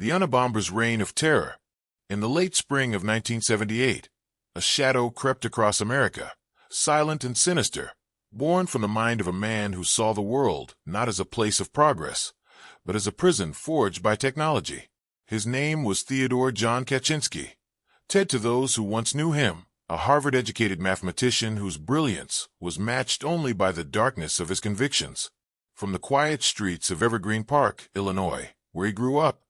The Unabomber's reign of terror. In the late spring of 1978, a shadow crept across America, silent and sinister, born from the mind of a man who saw the world not as a place of progress, but as a prison forged by technology. His name was Theodore John Kaczynski. Ted to those who once knew him, a Harvard-educated mathematician whose brilliance was matched only by the darkness of his convictions. From the quiet streets of Evergreen Park, Illinois, where he grew up,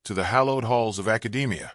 to the hallowed halls of academia,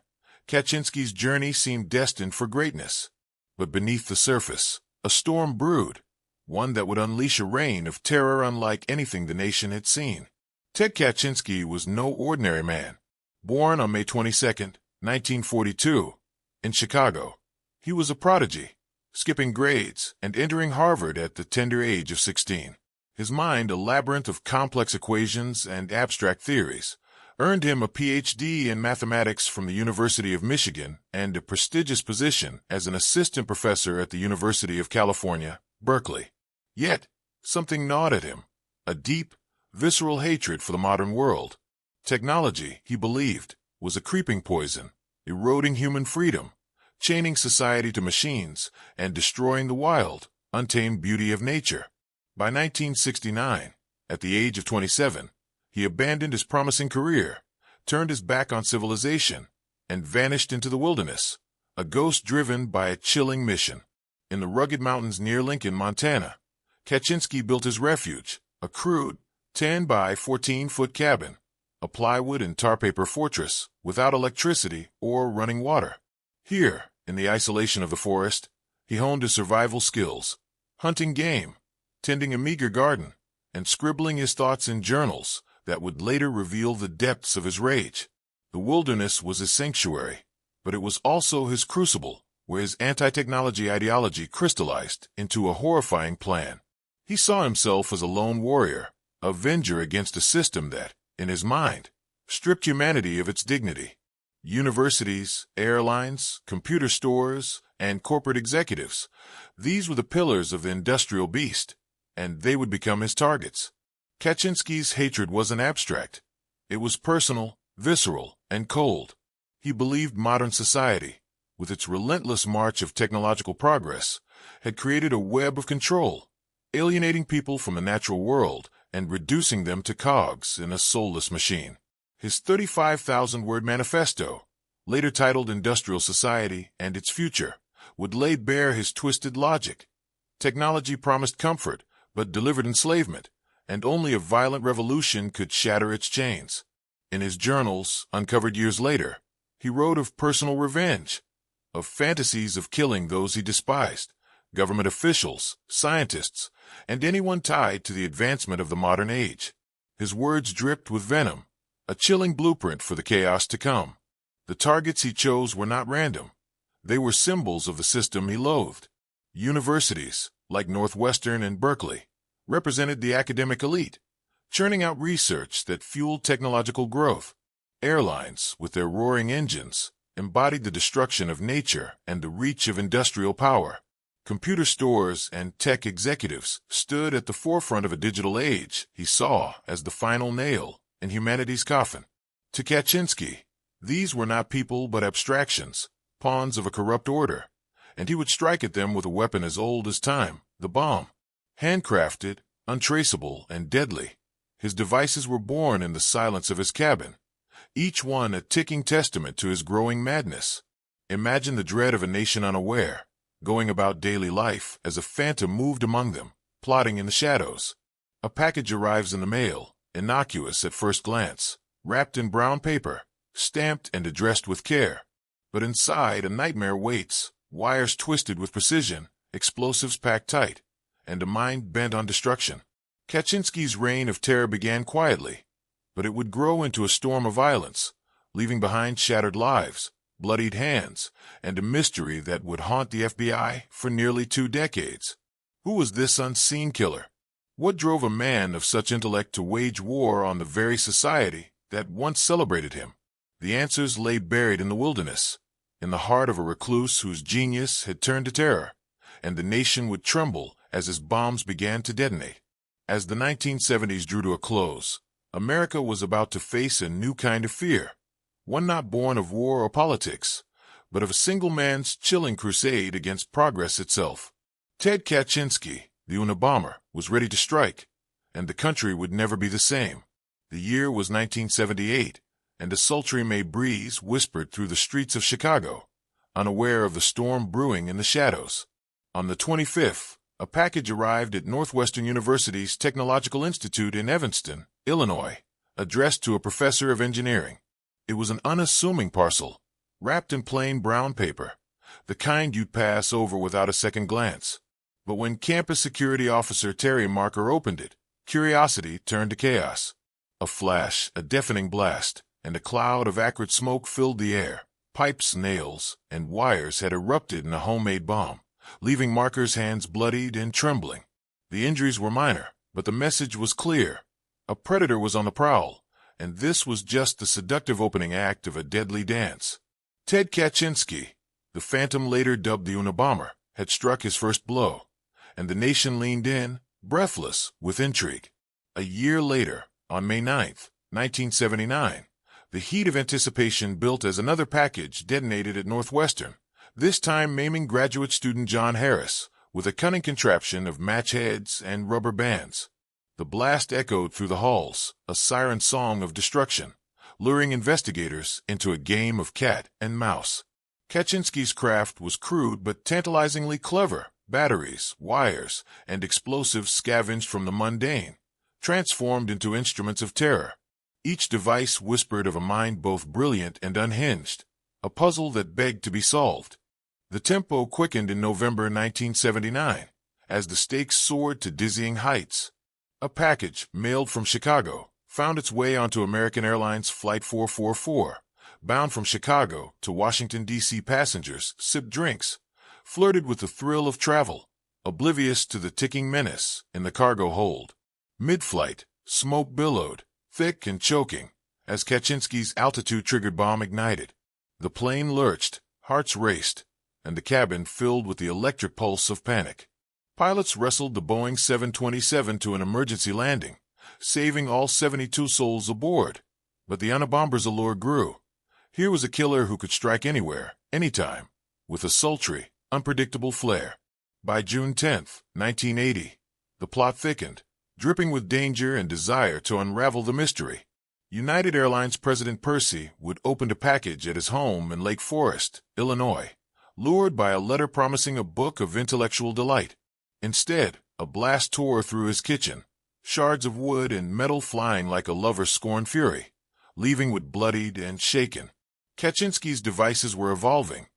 Kaczynski's journey seemed destined for greatness. But beneath the surface, a storm brewed, one that would unleash a reign of terror unlike anything the nation had seen. Ted Kaczynski was no ordinary man. Born on May 22, 1942, in Chicago, he was a prodigy, skipping grades and entering Harvard at the tender age of 16. His mind, a labyrinth of complex equations and abstract theories, earned him a Ph.D. in mathematics from the University of Michigan and a prestigious position as an assistant professor at the University of California, Berkeley. Yet, something gnawed at him, a deep, visceral hatred for the modern world. Technology, he believed, was a creeping poison, eroding human freedom, chaining society to machines, and destroying the wild, untamed beauty of nature. By 1969, at the age of 27, he abandoned his promising career, turned his back on civilization, and vanished into the wilderness, a ghost driven by a chilling mission. In the rugged mountains near Lincoln, Montana, Kaczynski built his refuge, a crude, 10 by 14-foot cabin, a plywood and tar paper fortress without electricity or running water. Here, in the isolation of the forest, he honed his survival skills, hunting game, tending a meager garden, and scribbling his thoughts in journals that would later reveal the depths of his rage. The wilderness was his sanctuary, but it was also his crucible, where his anti-technology ideology crystallized into a horrifying plan. He saw himself as a lone warrior, a avenger against a system that, in his mind, stripped humanity of its dignity. Universities, airlines, computer stores, and corporate executives, these were the pillars of the industrial beast, and they would become his targets. Kaczynski's hatred wasn't abstract. It was personal, visceral, and cold. He believed modern society, with its relentless march of technological progress, had created a web of control, alienating people from the natural world and reducing them to cogs in a soulless machine. His 35,000-word manifesto, later titled Industrial Society and Its Future, would lay bare his twisted logic. Technology promised comfort, but delivered enslavement, and only a violent revolution could shatter its chains. In his journals, uncovered years later, he wrote of personal revenge, of fantasies of killing those he despised, government officials, scientists, and anyone tied to the advancement of the modern age. His words dripped with venom, a chilling blueprint for the chaos to come. The targets he chose were not random. They were symbols of the system he loathed. Universities, like Northwestern and Berkeley, represented the academic elite, churning out research that fueled technological growth. Airlines, with their roaring engines, embodied the destruction of nature and the reach of industrial power. Computer stores and tech executives stood at the forefront of a digital age he saw as the final nail in humanity's coffin. To Kaczynski, these were not people but abstractions, pawns of a corrupt order, and he would strike at them with a weapon as old as time, the bomb. Handcrafted, untraceable, and deadly, his devices were born in the silence of his cabin, each one a ticking testament to his growing madness. Imagine the dread of a nation unaware, going about daily life as a phantom moved among them, plotting in the shadows. A package arrives in the mail, innocuous at first glance, wrapped in brown paper, stamped and addressed with care. But inside a nightmare waits, wires twisted with precision, explosives packed tight, and a mind bent on destruction. Kaczynski's reign of terror began quietly, but it would grow into a storm of violence, leaving behind shattered lives, bloodied hands, and a mystery that would haunt the FBI for nearly 2 decades. Who was this unseen killer? What drove a man of such intellect to wage war on the very society that once celebrated him? The answers lay buried in the wilderness, in the heart of a recluse whose genius had turned to terror, and the nation would tremble as his bombs began to detonate. As the 1970s drew to a close, America was about to face a new kind of fear, one not born of war or politics, but of a single man's chilling crusade against progress itself. Ted Kaczynski, the Unabomber, was ready to strike, and the country would never be the same. The year was 1978, and a sultry May breeze whispered through the streets of Chicago, unaware of the storm brewing in the shadows. On the 25th, a package arrived at Northwestern University's Technological Institute in Evanston, Illinois, addressed to a professor of engineering. It was an unassuming parcel, wrapped in plain brown paper, the kind you'd pass over without a second glance. But when Campus Security Officer Terry Marker opened it, curiosity turned to chaos. A flash, a deafening blast, and a cloud of acrid smoke filled the air. Pipes, nails, and wires had erupted in a homemade bomb, leaving Marker's hands bloodied and trembling. The injuries were minor, but the message was clear. A predator was on the prowl, and this was just the seductive opening act of a deadly dance. Ted Kaczynski, the Phantom later dubbed the Unabomber, had struck his first blow, and the nation leaned in, breathless with intrigue. A year later, on May 9, 1979, the heat of anticipation built as another package detonated at Northwestern, this time maiming graduate student John Harris with a cunning contraption of match heads and rubber bands. The blast echoed through the halls, a siren song of destruction, luring investigators into a game of cat and mouse. Kaczynski's craft was crude but tantalizingly clever. Batteries, wires, and explosives scavenged from the mundane, transformed into instruments of terror. Each device whispered of a mind both brilliant and unhinged, a puzzle that begged to be solved. The tempo quickened in November 1979, as the stakes soared to dizzying heights. A package, mailed from Chicago, found its way onto American Airlines Flight 444, bound from Chicago to Washington, D.C. Passengers sipped drinks, flirted with the thrill of travel, oblivious to the ticking menace in the cargo hold. Mid-flight, smoke billowed, thick and choking, as Kaczynski's altitude-triggered bomb ignited. The plane lurched, hearts raced, and the cabin filled with the electric pulse of panic. Pilots wrestled the Boeing 727 to an emergency landing, saving all 72 souls aboard. But the Unabomber's allure grew. Here was a killer who could strike anywhere, anytime, with a sultry, unpredictable flair. By June 10, 1980, the plot thickened, dripping with danger and desire to unravel the mystery. United Airlines President Percy would open a package at his home in Lake Forest, Illinois, lured by a letter promising a book of intellectual delight. Instead, a blast tore through his kitchen, shards of wood and metal flying like a lover's scorned fury, leaving it bloodied and shaken. Kaczynski's devices were evolving,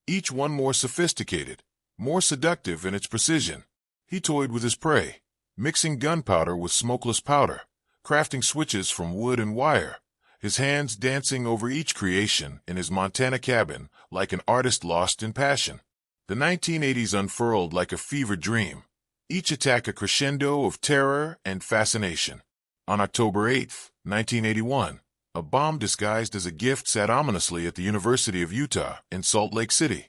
each one more sophisticated, more seductive in its precision. He toyed with his prey, mixing gunpowder with smokeless powder, crafting switches from wood and wire, his hands dancing over each creation in his Montana cabin like an artist lost in passion. The 1980s unfurled like a fever dream, each attack a crescendo of terror and fascination. On October 8, 1981, a bomb disguised as a gift sat ominously at the University of Utah in Salt Lake City,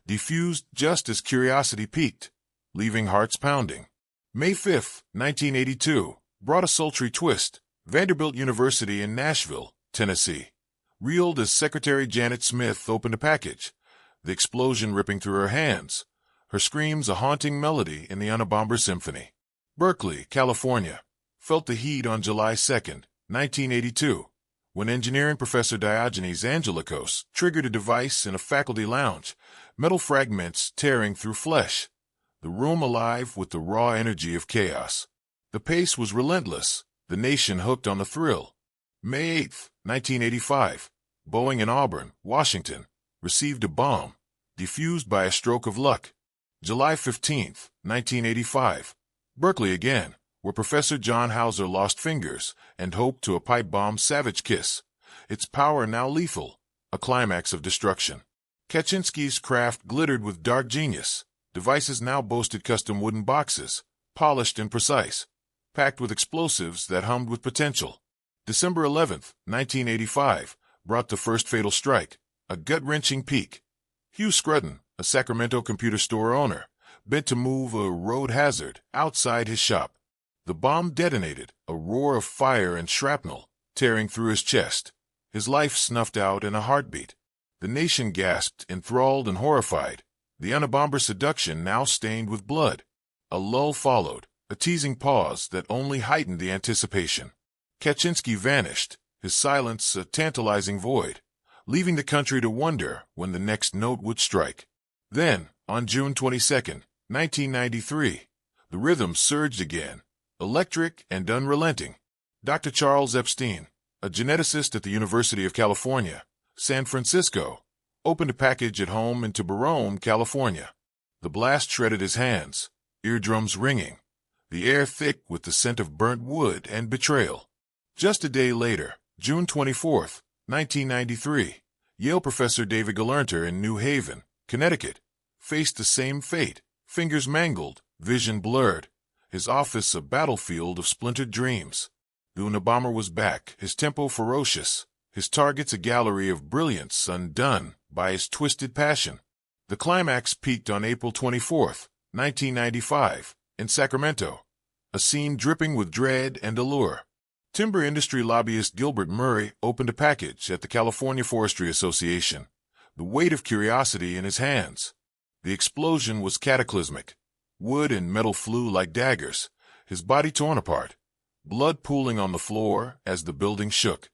defused just as curiosity peaked, leaving hearts pounding. May 5, 1982, brought a sultry twist. Vanderbilt University in Nashville, Tennessee, reeled as Secretary Janet Smith opened a package, the explosion ripping through her hands, her screams a haunting melody in the Unabomber Symphony. Berkeley, California, felt the heat on July 2, 1982, when engineering professor Diogenes Angelikos triggered a device in a faculty lounge, metal fragments tearing through flesh, the room alive with the raw energy of chaos. The pace was relentless, the nation hooked on the thrill. May 8, 1985, Boeing in Auburn, Washington, received a bomb, defused by a stroke of luck. July 15, 1985, Berkeley again, where Professor John Hauser lost fingers and hoped to a pipe bomb savage kiss, its power now lethal, a climax of destruction. Kaczynski's craft glittered with dark genius. Devices now boasted custom wooden boxes, polished and precise, packed with explosives that hummed with potential. December 11, 1985, brought the first fatal strike, a gut-wrenching peak. Hugh Scruton, a Sacramento computer store owner, bent to move a road hazard outside his shop. The bomb detonated, a roar of fire and shrapnel, tearing through his chest. his life snuffed out in a heartbeat. The nation gasped, enthralled and horrified. The Unabomber seduction now stained with blood. A lull followed, a teasing pause that only heightened the anticipation. Kaczynski vanished, his silence a tantalizing void, leaving the country to wonder when the next note would strike. Then, on June 22, 1993, the rhythm surged again, electric and unrelenting. Dr. Charles Epstein, a geneticist at the University of California, San Francisco, opened a package at home in Tiburon, California. The blast shredded his hands, eardrums ringing, the air thick with the scent of burnt wood and betrayal. Just a day later, June 24, 1993, Yale professor David Galernter in New Haven, Connecticut, faced the same fate, fingers mangled, vision blurred, his office a battlefield of splintered dreams. The Unabomber was back, his tempo ferocious, his targets a gallery of brilliance undone by his twisted passion. The climax peaked on April 24, 1995, in Sacramento, a scene dripping with dread and allure. Timber industry lobbyist Gilbert Murray opened a package at the California Forestry Association, the weight of curiosity in his hands. The explosion was cataclysmic. Wood and metal flew like daggers, his body torn apart, blood pooling on the floor as the building shook.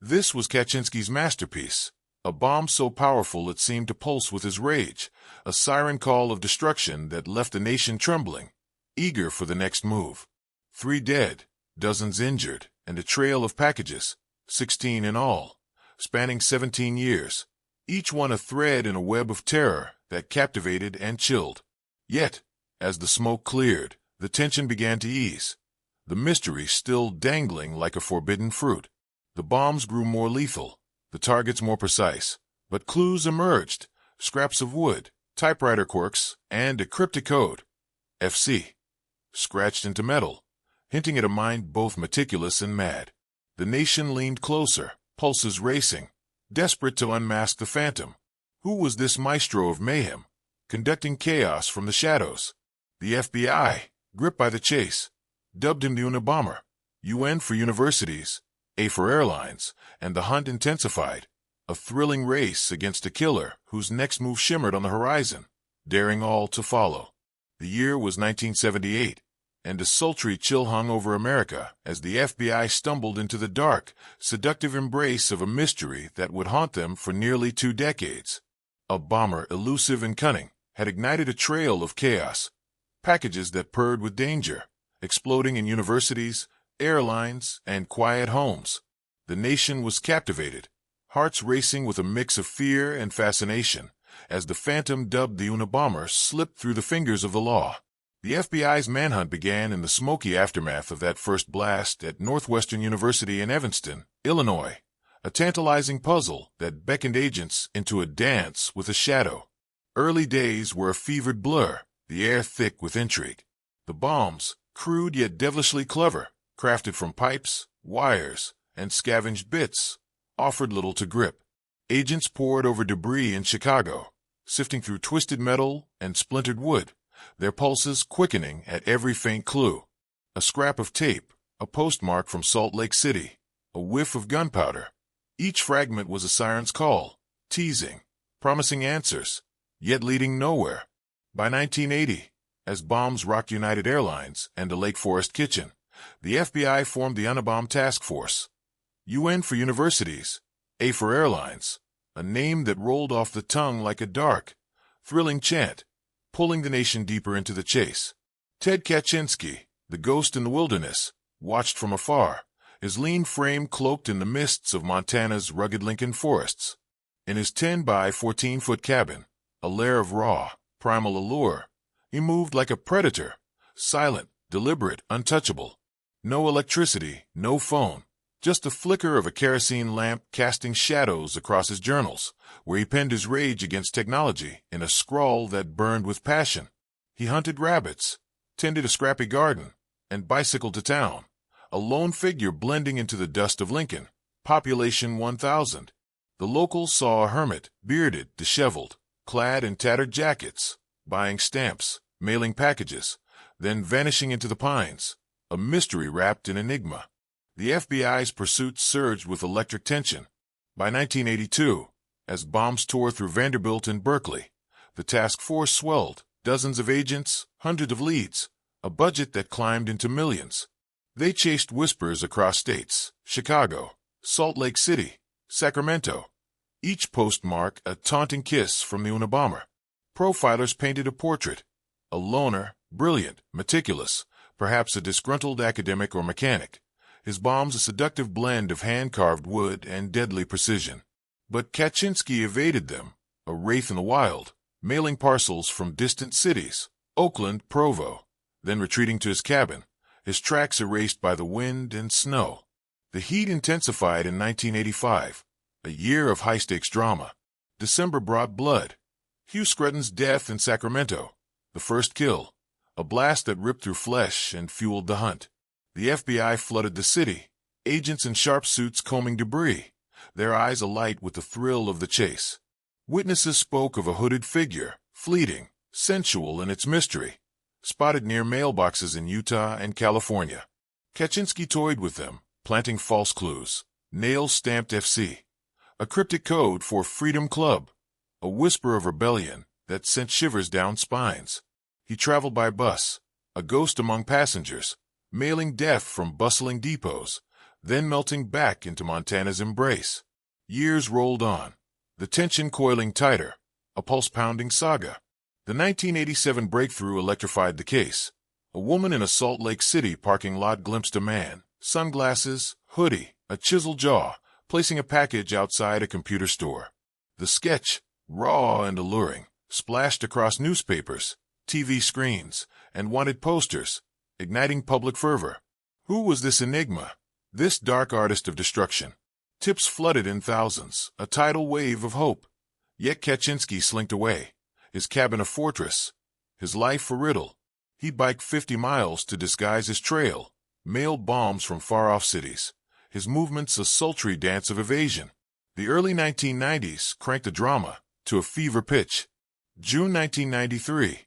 This was Kaczynski's masterpiece, a bomb so powerful it seemed to pulse with his rage, a siren call of destruction that left the nation trembling, eager for the next move. 3 dead, dozens injured, and a trail of packages, 16 in all, spanning 17 years, each one a thread in a web of terror that captivated and chilled. Yet, as the smoke cleared, the tension began to ease, the mystery still dangling like a forbidden fruit. The bombs grew more lethal, the targets more precise, but clues emerged, scraps of wood, typewriter quirks, and a cryptic code, FC, scratched into metal, hinting at a mind both meticulous and mad. The nation leaned closer, pulses racing, desperate to unmask the phantom. Who was this maestro of mayhem, conducting chaos from the shadows? The FBI, gripped by the chase, dubbed him the Unabomber. UN for universities, A for airlines, and the hunt intensified, a thrilling race against a killer whose next move shimmered on the horizon, daring all to follow. The year was 1978, and a sultry chill hung over America as the FBI stumbled into the dark, seductive embrace of a mystery that would haunt them for nearly 2 decades. A bomber elusive and cunning had ignited a trail of chaos, packages that purred with danger, exploding in universities, airlines, and quiet homes. The nation was captivated, hearts racing with a mix of fear and fascination, as the phantom dubbed the Unabomber slipped through the fingers of the law. The FBI's manhunt began in the smoky aftermath of that first blast at Northwestern University in Evanston, Illinois, a tantalizing puzzle that beckoned agents into a dance with a shadow. Early days were a fevered blur, the air thick with intrigue. The bombs, crude yet devilishly clever, crafted from pipes, wires, and scavenged bits, offered little to grip. Agents pored over debris in Chicago, sifting through twisted metal and splintered wood, their pulses quickening at every faint clue. A scrap of tape, a postmark from Salt Lake City, a whiff of gunpowder. Each fragment was a siren's call, teasing, promising answers, yet leading nowhere. By 1980, as bombs rocked United Airlines and a Lake Forest kitchen, the FBI formed the Unabomber Task Force. UN for universities, A for airlines, a name that rolled off the tongue like a dark, thrilling chant, pulling the nation deeper into the chase. Ted Kaczynski, the ghost in the wilderness, watched from afar, his lean frame cloaked in the mists of Montana's rugged Lincoln forests. In his 10 by 14-foot cabin, a lair of raw, primal allure, he moved like a predator, silent, deliberate, untouchable. No electricity, no phone, just the flicker of a kerosene lamp casting shadows across his journals, where he penned his rage against technology in a scrawl that burned with passion. He hunted rabbits, tended a scrappy garden, and bicycled to town, a lone figure blending into the dust of Lincoln, population 1,000. The locals saw a hermit, bearded, disheveled, clad in tattered jackets, buying stamps, mailing packages, then vanishing into the pines, a mystery wrapped in enigma. The FBI's pursuit surged with electric tension. By 1982, as bombs tore through Vanderbilt and Berkeley, the task force swelled, dozens of agents, hundreds of leads, a budget that climbed into millions. They chased whispers across states: Chicago, Salt Lake City, Sacramento. Each postmark a taunting kiss from the Unabomber. Profilers painted a portrait: a loner, brilliant, meticulous, perhaps a disgruntled academic or mechanic. His bombs a seductive blend of hand-carved wood and deadly precision. But Kaczynski evaded them, a wraith in the wild, mailing parcels from distant cities, Oakland, Provo, then retreating to his cabin, his tracks erased by the wind and snow. The heat intensified in 1985, a year of high-stakes drama. December brought blood. Hugh Scruton's death in Sacramento, the first kill, a blast that ripped through flesh and fueled the hunt. The FBI flooded the city, agents in sharp suits combing debris, their eyes alight with the thrill of the chase. Witnesses spoke of a hooded figure, fleeting, sensual in its mystery, spotted near mailboxes in Utah and California. Kaczynski toyed with them, planting false clues. Nail-stamped FC, a cryptic code for Freedom Club, a whisper of rebellion that sent shivers down spines. He traveled by bus, a ghost among passengers, mailing death from bustling depots, then melting back into Montana's embrace. Years rolled on, the tension coiling tighter, a pulse-pounding saga. The 1987 breakthrough electrified the case. A woman in a Salt Lake City parking lot glimpsed a man, sunglasses, hoodie, a chiseled jaw, placing a package outside a computer store. The sketch, raw and alluring, splashed across newspapers, TV screens, and wanted posters, igniting public fervor. Who was this enigma, this dark artist of destruction? Tips flooded in thousands, a tidal wave of hope. Yet Kaczynski slinked away, his cabin a fortress, his life a riddle. He biked 50 miles to disguise his trail, mailed bombs from far-off cities, his movements a sultry dance of evasion. The early 1990s cranked the drama to a fever pitch. June 1993,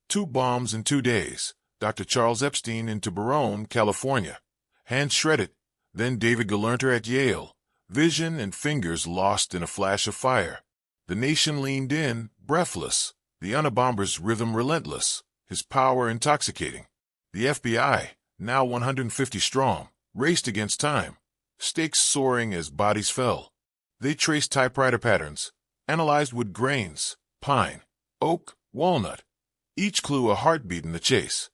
2 bombs in 2 days. Dr. Charles Epstein in Tiburon, California, hands shredded, then David Galerner at Yale, vision and fingers lost in a flash of fire. The nation leaned in, breathless, the Unabomber's rhythm relentless, his power intoxicating. The FBI, now 150 strong, raced against time, stakes soaring as bodies fell. They traced typewriter patterns, analyzed wood grains, pine, oak, walnut, each clue a heartbeat in the chase.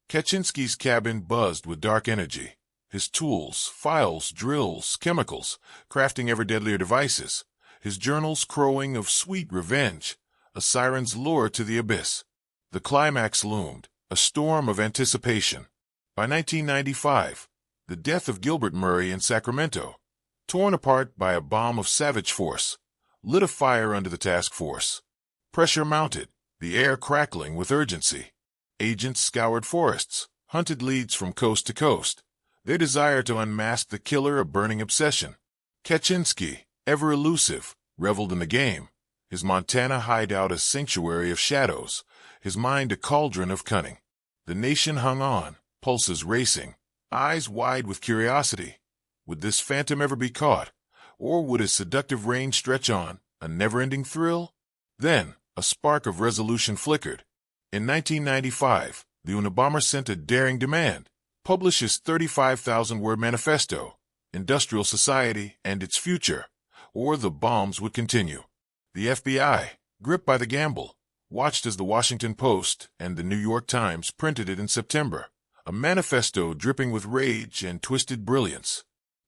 Kaczynski's cabin buzzed with dark energy, his tools, files, drills, chemicals, crafting ever deadlier devices, his journals crowing of sweet revenge, a siren's lure to the abyss. The climax loomed, a storm of anticipation. By 1995, the death of Gilbert Murray in Sacramento, torn apart by a bomb of savage force, lit a fire under the task force. Pressure mounted, the air crackling with urgency. Agents scoured forests, hunted leads from coast to coast, their desire to unmask the killer a burning obsession. Kaczynski, ever elusive, reveled in the game, his Montana hideout a sanctuary of shadows, his mind a cauldron of cunning. The nation hung on, pulses racing, eyes wide with curiosity. Would this phantom ever be caught? Or would his seductive reign stretch on, a never-ending thrill? Then, a spark of resolution flickered. In 1995, the Unabomber sent a daring demand: publish his 35,000-word manifesto, Industrial Society and Its Future, or the bombs would continue. The FBI, gripped by the gamble, watched as the Washington Post and the New York Times printed it in September, a manifesto dripping with rage and twisted brilliance.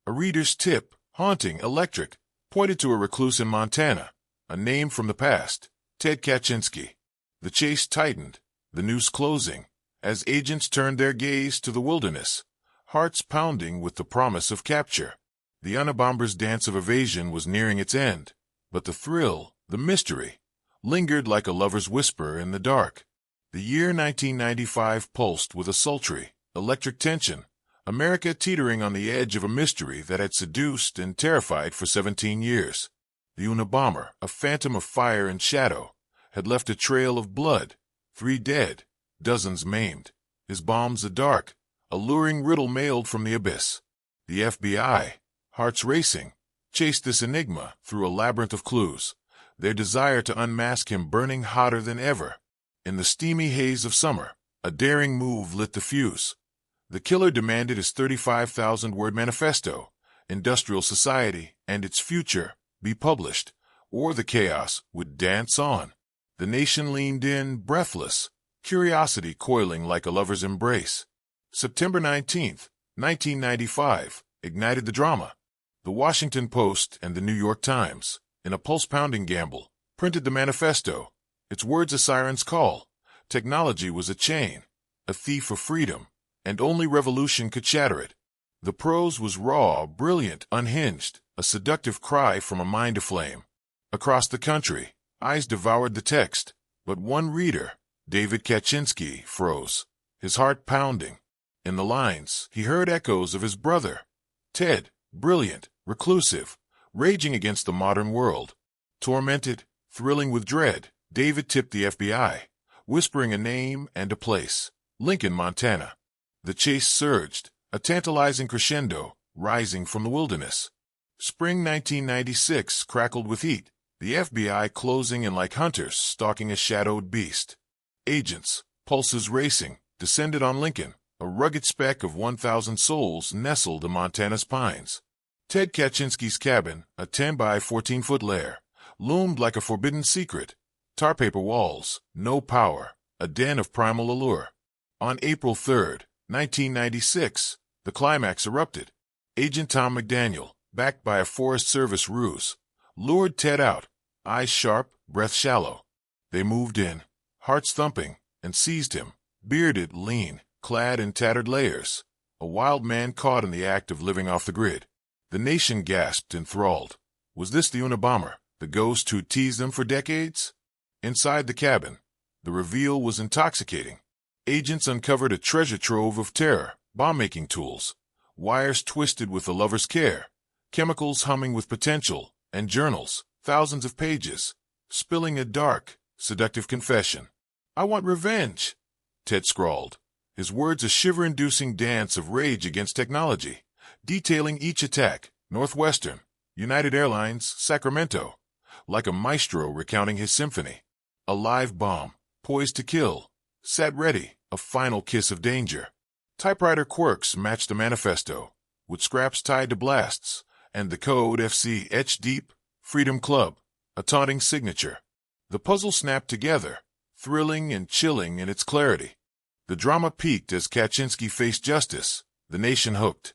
A reader's tip, haunting, electric, pointed to a recluse in Montana, a name from the past, Ted Kaczynski. The chase tightened, the noose closing, as agents turned their gaze to the wilderness, hearts pounding with the promise of capture. The Unabomber's dance of evasion was nearing its end, but the thrill, the mystery, lingered like a lover's whisper in the dark. The year 1995 pulsed with a sultry, electric tension, America teetering on the edge of a mystery that had seduced and terrified for 17 years. The Unabomber, a phantom of fire and shadow, had left a trail of blood, 3 dead, dozens maimed, his bombs a dark, alluring riddle mailed from the abyss. The FBI, hearts racing, chased this enigma through a labyrinth of clues, their desire to unmask him burning hotter than ever. In the steamy haze of summer, a daring move lit the fuse. The killer demanded his 35,000-word manifesto, Industrial Society and its Future, be published, or the chaos would dance on. The nation leaned in, breathless, curiosity coiling like a lover's embrace. September 19th, 1995, ignited the drama. The Washington Post and the New York Times, in a pulse-pounding gamble, printed the manifesto, its words a siren's call. Technology was a chain, a thief of freedom, and only revolution could shatter it. The prose was raw, brilliant, unhinged, a seductive cry from a mind aflame. Across the country, eyes devoured the text, but one reader, David Kaczynski, froze, his heart pounding. In the lines, he heard echoes of his brother, Ted, brilliant, reclusive, raging against the modern world. Tormented, thrilling with dread, David tipped the FBI, whispering a name and a place, Lincoln, Montana. The chase surged, a tantalizing crescendo, rising from the wilderness. Spring 1996 crackled with heat, the FBI closing in like hunters stalking a shadowed beast. Agents, pulses racing, descended on Lincoln, a rugged speck of 1,000 souls nestled in Montana's pines. Ted Kaczynski's cabin, a 10 by 14-foot lair, loomed like a forbidden secret. Tar paper walls, no power, a den of primal allure. On April 3rd, 1996, the climax erupted. Agent Tom McDaniel, backed by a Forest Service ruse, lured Ted out, eyes sharp, breath shallow. They moved in, hearts thumping, and seized him, bearded, lean, clad in tattered layers, a wild man caught in the act of living off the grid. The nation gasped, enthralled. Was this the Unabomber, the ghost who teased them for decades? Inside the cabin, the reveal was intoxicating. Agents uncovered a treasure trove of terror, bomb-making tools, wires twisted with the lover's care, chemicals humming with potential, and journals, thousands of pages, spilling a dark, seductive confession. "I want revenge," Ted scrawled, his words a shiver-inducing dance of rage against technology, detailing each attack, Northwestern, United Airlines, Sacramento, like a maestro recounting his symphony. A live bomb, poised to kill, sat ready, a final kiss of danger. Typewriter quirks matched the manifesto, with scraps tied to blasts, and the code FC etched deep, Freedom Club, a taunting signature. The puzzle snapped together, thrilling and chilling in its clarity. The drama peaked as Kaczynski faced justice, the nation hooked.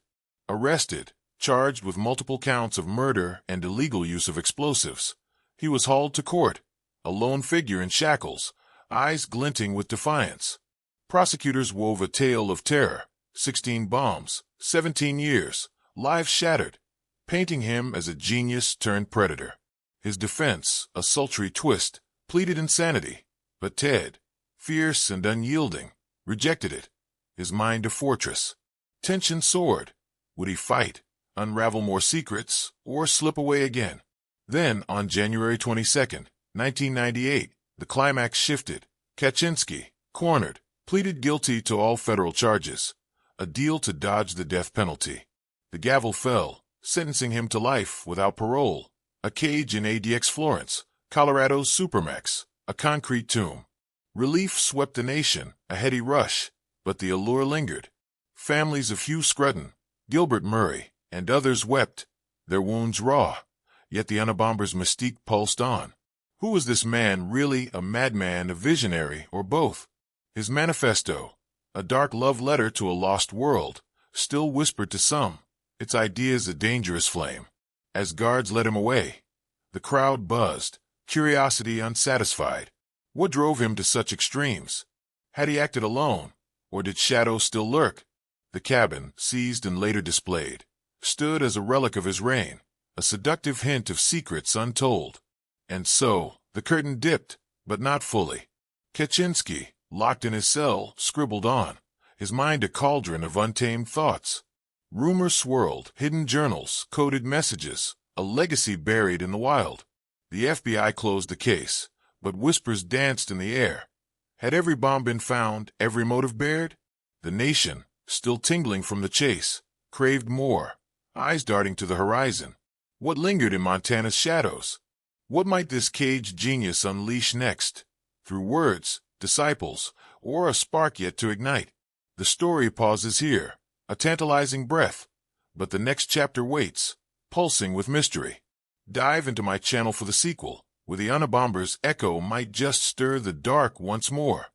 Arrested, charged with multiple counts of murder and illegal use of explosives, he was hauled to court, a lone figure in shackles, eyes glinting with defiance. Prosecutors wove a tale of terror, 16 bombs, 17 years, lives shattered, painting him as a genius turned predator. His defense, a sultry twist, pleaded insanity, but Ted, fierce and unyielding, rejected it, his mind a fortress. Tension soared. Would he fight, unravel more secrets, or slip away again? Then, on January 22nd, 1998, the climax shifted. Kaczynski, cornered, pleaded guilty to all federal charges, a deal to dodge the death penalty. The gavel fell, sentencing him to life without parole, a cage in ADX Florence, Colorado's Supermax, a concrete tomb. Relief swept the nation, a heady rush, but the allure lingered. Families of Hugh Scruton, Gilbert Murray, and others wept, their wounds raw, yet the Unabomber's mystique pulsed on. Who was this man, really a madman, a visionary, or both? His manifesto, a dark love letter to a lost world, still whispered to some, its ideas a dangerous flame. As guards led him away, the crowd buzzed, curiosity unsatisfied. What drove him to such extremes? Had he acted alone, or did shadows still lurk? The cabin, seized and later displayed, stood as a relic of his reign, a seductive hint of secrets untold. And so, the curtain dipped, but not fully. Kaczynski, locked in his cell, scribbled on, his mind a cauldron of untamed thoughts. Rumors swirled, hidden journals, coded messages, a legacy buried in the wild. The FBI closed the case, but whispers danced in the air. Had every bomb been found, every motive bared? The nation, still tingling from the chase, craved more, eyes darting to the horizon. What lingered in Montana's shadows? What might this caged genius unleash next? Through words, disciples, or a spark yet to ignite? The story pauses here, a tantalizing breath, but the next chapter waits, pulsing with mystery. Dive into my channel for the sequel, where the Unabomber's echo might just stir the dark once more.